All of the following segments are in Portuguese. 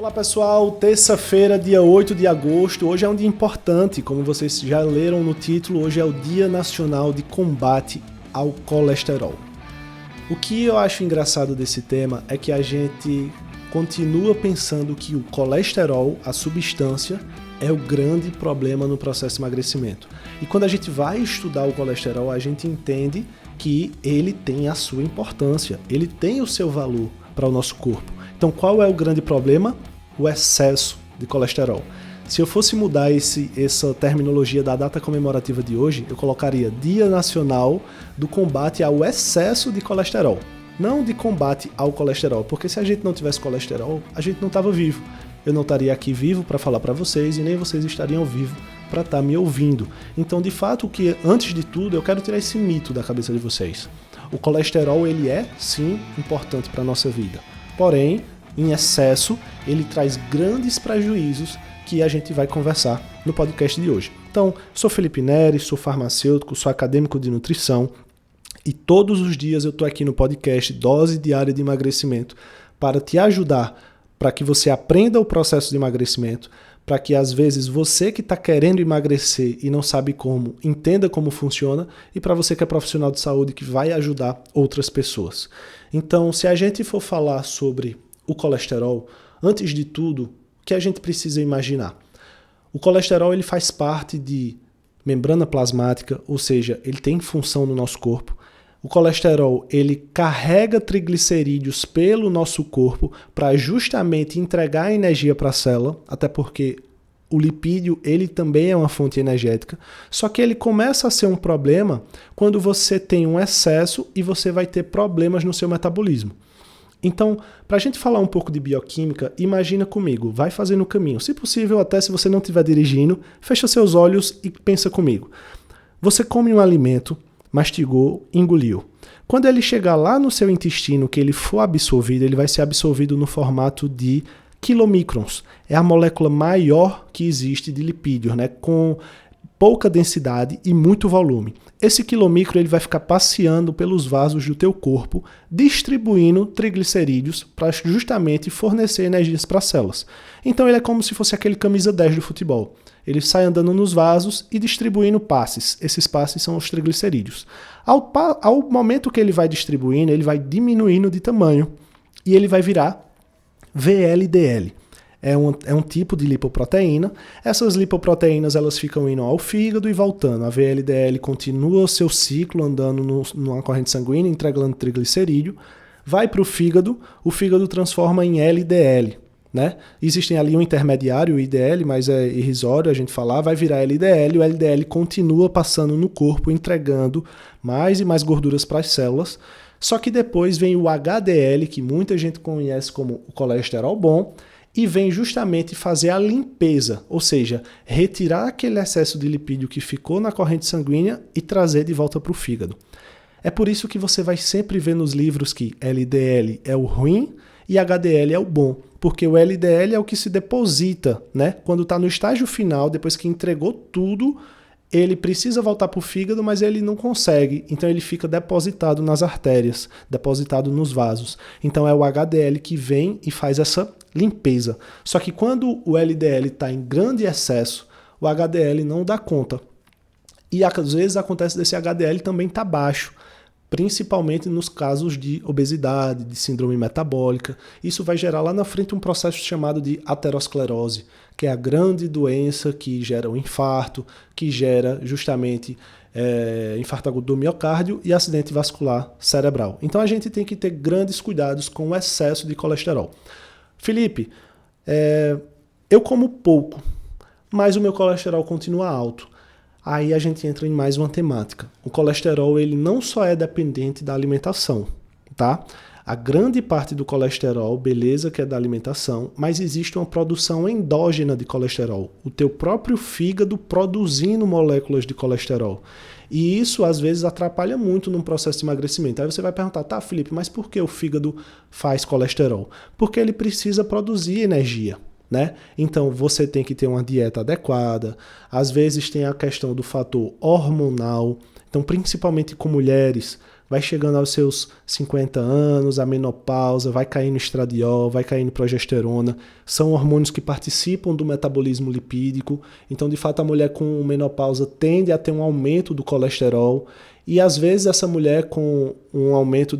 Olá pessoal, terça-feira, dia 8 de agosto, hoje é um dia importante, como vocês já leram no título, hoje é o Dia Nacional de Combate ao Colesterol. O que eu acho engraçado desse tema é que a gente continua pensando que o colesterol, a substância, é o grande problema no processo de emagrecimento. E quando a gente vai estudar o colesterol, a gente entende que ele tem a sua importância, ele tem o seu valor para o nosso corpo. Então qual é o grande problema? O excesso de colesterol. Se eu fosse mudar essa terminologia da data comemorativa de hoje, eu colocaria Dia Nacional do Combate ao Excesso de Colesterol. Não de combate ao colesterol, porque se a gente não tivesse colesterol, a gente não estava vivo. Eu não estaria aqui vivo para falar para vocês e nem vocês estariam vivos para estar me ouvindo. Então, de fato, antes de tudo, eu quero tirar esse mito da cabeça de vocês. O colesterol, ele é, sim, importante para a nossa vida. Porém, em excesso, ele traz grandes prejuízos que a gente vai conversar no podcast de hoje. Então, sou Felipe Neres, sou farmacêutico, sou acadêmico de nutrição e todos os dias eu estou aqui no podcast Dose Diária de Emagrecimento para te ajudar, para que você aprenda o processo de emagrecimento, para que às vezes você que está querendo emagrecer e não sabe como, entenda como funciona, e para você que é profissional de saúde que vai ajudar outras pessoas. Então, se a gente for falar sobre o colesterol, antes de tudo, o que a gente precisa imaginar? O colesterol ele faz parte de membrana plasmática, ou seja, ele tem função no nosso corpo. O colesterol ele carrega triglicerídeos pelo nosso corpo para justamente entregar energia para a célula, até porque o lipídio ele também é uma fonte energética, só que ele começa a ser um problema quando você tem um excesso e você vai ter problemas no seu metabolismo. Então, para a gente falar um pouco de bioquímica, imagina comigo, vai fazendo o caminho. Se possível, até se você não estiver dirigindo, fecha seus olhos e pensa comigo. Você come um alimento, mastigou, engoliu. Quando ele chegar lá no seu intestino, que ele for absorvido, ele vai ser absorvido no formato de quilomicrons. É a molécula maior que existe de lipídios, né? Com pouca densidade e muito volume. Esse quilomicro ele vai ficar passeando pelos vasos do teu corpo, distribuindo triglicerídeos para justamente fornecer energias para as células. Então ele é como se fosse aquele camisa 10 do futebol. Ele sai andando nos vasos e distribuindo passes. Esses passes são os triglicerídeos. Ao momento que ele vai distribuindo, ele vai diminuindo de tamanho e ele vai virar VLDL. É um tipo de lipoproteína. Essas lipoproteínas elas ficam indo ao fígado e voltando. A VLDL continua o seu ciclo andando numa corrente sanguínea, entregando triglicerídeo, vai para o fígado transforma em LDL. Né? Existem ali um intermediário, o IDL, mas é irrisório a gente falar, vai virar LDL, o LDL continua passando no corpo, entregando mais e mais gorduras para as células, só que depois vem o HDL, que muita gente conhece como o colesterol bom, e vem justamente fazer a limpeza, ou seja, retirar aquele excesso de lipídio que ficou na corrente sanguínea e trazer de volta para o fígado. É por isso que você vai sempre ver nos livros que LDL é o ruim e HDL é o bom, porque o LDL é o que se deposita, né? Quando está no estágio final, depois que entregou tudo, ele precisa voltar para o fígado, mas ele não consegue, então ele fica depositado nas artérias, depositado nos vasos. Então é o HDL que vem e faz essa limpeza. Só que quando o LDL está em grande excesso, o HDL não dá conta. E às vezes acontece desse HDL também estar baixo, principalmente nos casos de obesidade, de síndrome metabólica. Isso vai gerar lá na frente um processo chamado de aterosclerose, que é a grande doença que gera o infarto, que gera justamente infarto agudo do miocárdio e acidente vascular cerebral. Então a gente tem que ter grandes cuidados com o excesso de colesterol. Felipe, eu como pouco, mas o meu colesterol continua alto. Aí a gente entra em mais uma temática. O colesterol ele não só é dependente da alimentação, tá? A grande parte do colesterol, beleza, que é da alimentação, mas existe uma produção endógena de colesterol. O teu próprio fígado produzindo moléculas de colesterol. E isso, às vezes, atrapalha muito no processo de emagrecimento. Aí você vai perguntar, tá, Felipe, mas por que o fígado faz colesterol? Porque ele precisa produzir energia, né? Então, você tem que ter uma dieta adequada. Às vezes tem a questão do fator hormonal. Então, principalmente com mulheres, vai chegando aos seus 50 anos, a menopausa, vai caindo estradiol, vai caindo progesterona, são hormônios que participam do metabolismo lipídico, então de fato a mulher com menopausa tende a ter um aumento do colesterol, e às vezes essa mulher com um aumento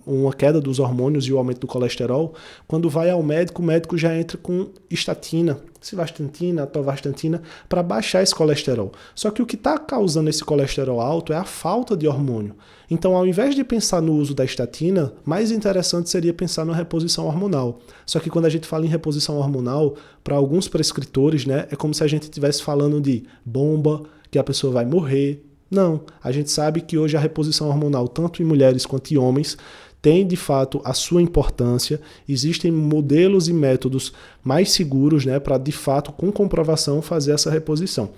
uma queda dos hormônios e o aumento do colesterol, quando vai ao médico, o médico já entra com estatina, civastatina, atorvastatina, para baixar esse colesterol. Só que o que está causando esse colesterol alto é a falta de hormônio. Então, ao invés de pensar no uso da estatina, mais interessante seria pensar na reposição hormonal. Só que quando a gente fala em reposição hormonal, para alguns prescritores, né, é como se a gente estivesse falando de bomba, que a pessoa vai morrer. Não, a gente sabe que hoje a reposição hormonal, tanto em mulheres quanto em homens, tem de fato a sua importância. Existem modelos e métodos mais seguros, né, para de fato, com comprovação, fazer essa reposição.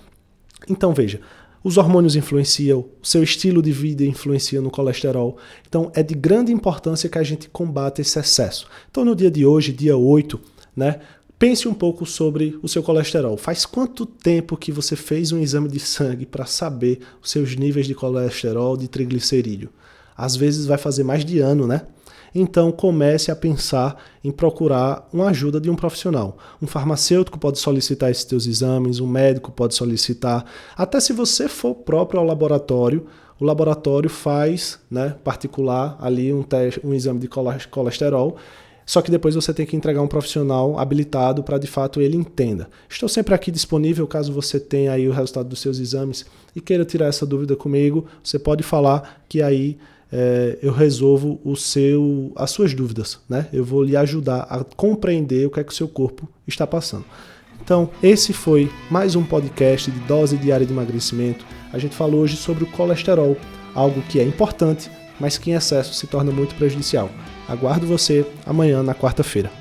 Então veja, os hormônios influenciam, o seu estilo de vida influencia no colesterol. Então é de grande importância que a gente combata esse excesso. Então no dia de hoje, dia 8, né, pense um pouco sobre o seu colesterol. Faz quanto tempo que você fez um exame de sangue para saber os seus níveis de colesterol, de triglicerídeo? Às vezes vai fazer mais de ano, né? Então comece a pensar em procurar uma ajuda de um profissional. Um farmacêutico pode solicitar esses teus exames, um médico pode solicitar. Até se você for próprio ao laboratório, o laboratório faz, né, particular ali um exame de colesterol. Só que depois você tem que entregar um profissional habilitado para de fato ele entenda. Estou sempre aqui disponível caso você tenha aí o resultado dos seus exames e queira tirar essa dúvida comigo. Você pode falar que aí eu resolvo as suas dúvidas, né? Eu vou lhe ajudar a compreender o que é que o seu corpo está passando. Então, esse foi mais um podcast de Dose Diária de Emagrecimento. A gente falou hoje sobre o colesterol, algo que é importante, mas que em excesso se torna muito prejudicial. Aguardo você amanhã na quarta-feira.